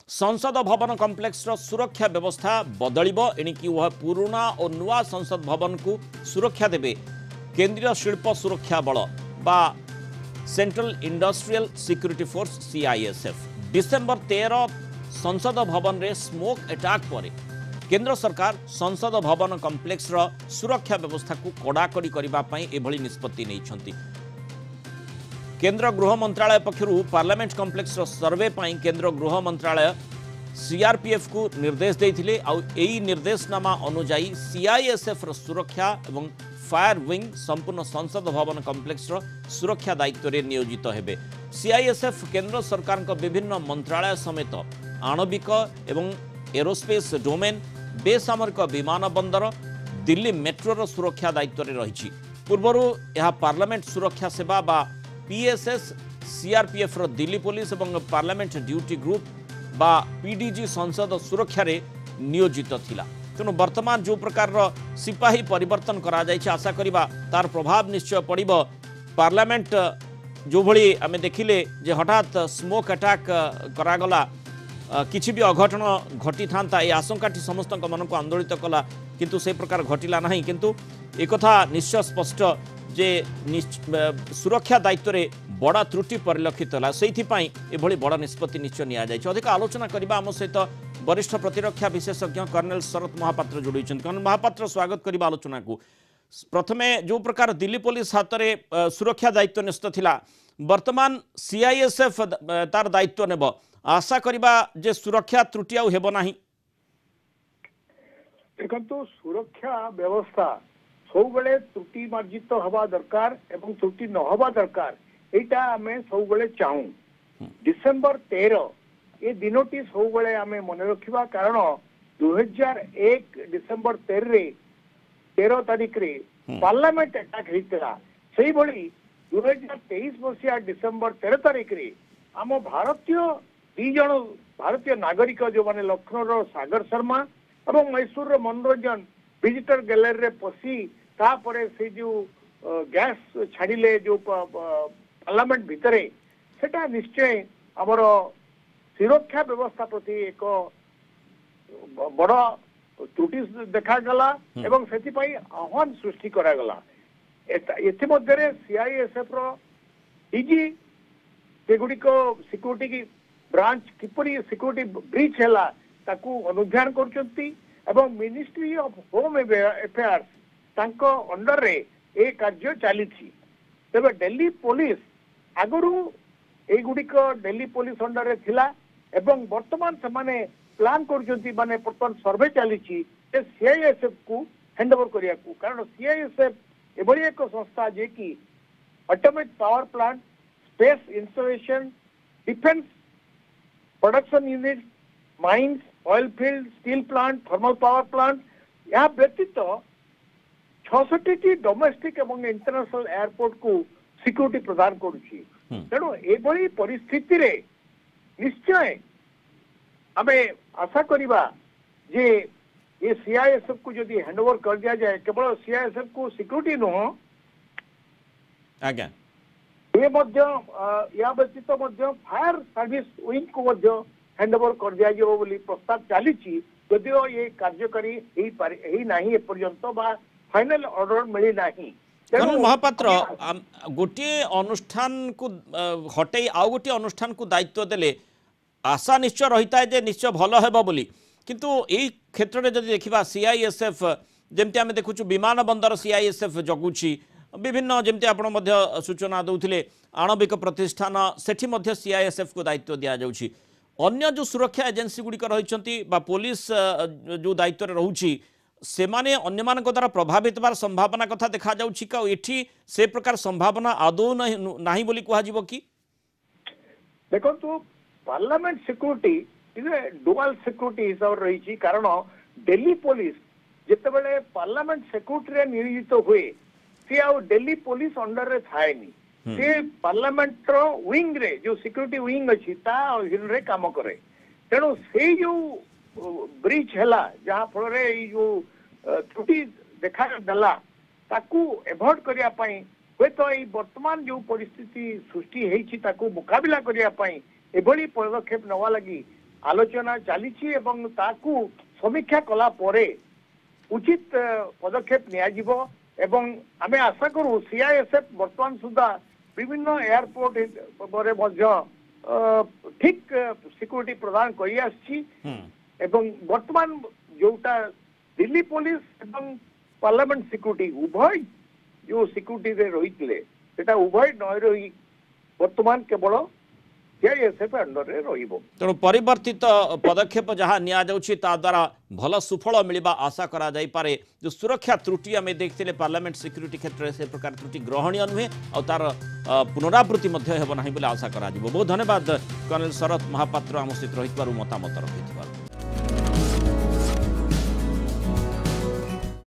संसद भवन कम्प्लेक्स सुरक्षा व्यवस्था बदलिब एणिकी वह पुराना और नुआ संसद भवन को सुरक्षा देबे केंद्रीय शिल्प सुरक्षा बल बा central industrial security force CISF. December 13 संसद भवन रे स्मोक अटैक पर केंद्र सरकार संसद भवन कम्प्लेक्स सुरक्षा व्यवस्था को कड़ाकड़ी करने एभली निष्पत्ति नहीं। केंद्र गृह मंत्रालय पक्षर पार्लियामेंट कम्प्लेक्स सर्वे पर केंद्र गृह मंत्रालय सीआरपीएफ को निर्देश देते आई निर्देशनामा अनुजाई सीआईएसएफ सुरक्षा एवं फायर विंग संपूर्ण संसद भवन कम्प्लेक्स सुरक्षा दायित्व में नियोजित हेबे। सीआईएसएफ केंद्र सरकार विभिन्न मंत्रालय समेत आणविक एवं एरोस्पेस डोमेन बेसामरिक विमान बंदर दिल्ली मेट्रोर सुरक्षा दायित्व में रही। पूर्वर यह पार्लियामेंट सुरक्षा सेवा बा पीएसएस सीआरपीएफ दिल्ली पुलिस और पार्लियामेंट ड्यूटी ग्रुप बा पीडीजी संसद सुरक्षा रे नियोजित थिला। तेणु वर्तमान जो प्रकार सिपाही परिवर्तन करा जायछि आशा करिबा तार प्रभाव निश्चय पड़िबो। पार्लियामेंट जो भली आमे देखिले जे हठात स्मोक अटैक करागला किछि भी अघटन घटी था ये आशंकाटी समस्त मन को आंदोलित कला किंतु से प्रकार घटिला नहीं। किंतु एक कथा निश्चय स्पष्ट जे सुरक्षा दायित्व रे बड़ा त्रुटि परिलक्षित है से बड़ निष्पत्ति निश्चय नि अधिक आलोचना करबा आम सहित वरिष्ठ प्रतिरक्षा विशेषज्ञ कर्नेल शरत महापात्र जोड़ी। कर्नेल महापात्र स्वागत करबा आलोचना को। प्रथमे जो प्रकार दिल्ली पुलिस हाथ में सुरक्षा दायित्व न्यस्त थिला वर्तमान सीआईएसएफ तार दायित्व नेब आशा करिबा जे सुरक्षा त्रुटि आउ हेबो नाही। देखो सुरक्षा व्यवस्था सब बेले त्रुटि मार्जित हवा दरकार एवं त्रुटि न हवा दरकार एटा आमे सब बेले चाहू। डिसेंबर 13 ये दिनटी सब बेले आमे मन रखिबा कारण 2001 डिसेंबर 13 तारीख रे पार्लियामेंट अटैक हेतिला। सेही भली 2023 मसिया डिसेंबर 13 तारीख रे आम भारतीय 2 जन भारतीय नागरिक जो माने लखनऊ सागर शर्मा और मैसूर मनोरंजन विजिटर गैलरी रे पसी तापरे से जो गैस छाड़िले जो पार्लियामेंट भितरे सेटा निश्चय आमर सुरक्षा व्यवस्था प्रति एक बड़ त्रुटि देखागला एवं से आह्वान सृष्टि करागला। एमध्य सीआईएसएफ डीजी सेगुड़िक सिक्यूरीटी ब्रांच किपरि सिक्यूरीटी ब्रीच है ताकू अनुध्यान कर मिनिस्ट्री ऑफ होम अफेयर्स तांको अंडर रे ए कार्य चली। तेबे दिल्ली पुलिस आगरू एगुड़िक दिल्ली पुलिस अंडर रे थिला एवं वर्तमान से माने प्लान कर माने वर्तमान सर्वे चली सीआईएसएफ को हैंडओवर करिया को कारण सीआईएसएफ एभली एक संस्था जे कि automate power plant space installation defence production unit mines oil field steel plant thermal power plant यहाँ व्यतीत 66 डोमेस्टिक एवं इंटरनेशनल एयरपोर्ट को सिक्यूरीटी प्रदान करुछि। तेणु एभली परिस्थिति रे निश्चय आमे आशा करिबा जे ये सीआईएसएफ को जदि हैंडओवर कर दिया जाए केवल सीआईएसएफ को सिक्यूरीटी नुह आज्ञा ये या व्यतीत फायर सर्विस विंग को हैंडओवर कर दिया जाए बोली प्रस्ताव चली जदिओ ये कार्यकारी नहीं एपर्यंत बा फाइनल ऑर्डर मिली नहीं। महापात्र गोटे अनुष्ठान को हटे आउ गोटे अनुष्ठान को दायित्व देले आशा निश्चय रही है जे निश्चय भल हेबो बोली किंतु यही क्षेत्र में जब देखा सीआईएसएफ जमती आम देखु विमान बंदर सीआईएसएफ जगुची विभिन्न जमती आपण सूचना दौले आणविक प्रतिष्ठान सेठी मध्य सीआईएसएफ को दायित्व दि जाउछि। अन्य जो सुरक्षा एजेंसी गुड़िक रही पुलिस जो दायित्व रोची से माने अन्य मान द्वारा प्रभावित बार संभावना कथा देखा जाउछि से प्रकार संभावना आदौ नहीं बोली कह कि देखो तो पार्लियामेंट सिक्यूरीटी डुअल सिक्यूरीटी हिसाब रही कारण दिल्ली पुलिस जिते बड़े पार्लियामेंट सिक्यूरीटी नियोजित हुए सी आ दिल्ली पुलिस अंडर रे थाएनी से पार्लियामेंट विंग रे जो सिक्यूरीटी विंग अच्छी अधीन रे काम करे। तेणु से जो ब्रीच है जहाँ फल जो त्रुटि देखा देला ताकू एभॉइड करिया पई हे तो ये वर्तमान जो परिस्थिति सृष्टि हेछि ताकू मुकाबला करिया पई एभली पदक्षेप नवा लगी आलोचना चली एवं ताकू समीक्षा कला परे उचित पदक्षेप नियाजिबो एवं आमे आशा करू सीआईएसएफ वर्तमान सुधा विभिन्न एयरपोर्ट बरे मध्य ठीक सिक्यूरिटी प्रदान करि आछि एवं वर्तमान जोटा दिल्ली पुलिस एवं पार्लियामेंट सिक्यूरिटी उभय जो सिक्यूरिटी रे रहितले सेटा उभय न रही वर्तमान केवल सीआईएसएफ अंडर रे रहिबो। तेणु परिवर्तित पदक्षेप जहाँ निया जाउछि ता द्वारा भल सुफल मिलवा आशा करा जाई पारे। जो सुरक्षा त्रुटि आम देखते पार्लियामेंट सिक्यूरिटी क्षेत्र में से प्रकार त्रुटि ग्रहणीय नुहे और तार पुनरावृत्ति हेब ना आशा करा। बहुत धन्यवाद कर्नल शरत महापात्र आम सहित रही मतामत रखि।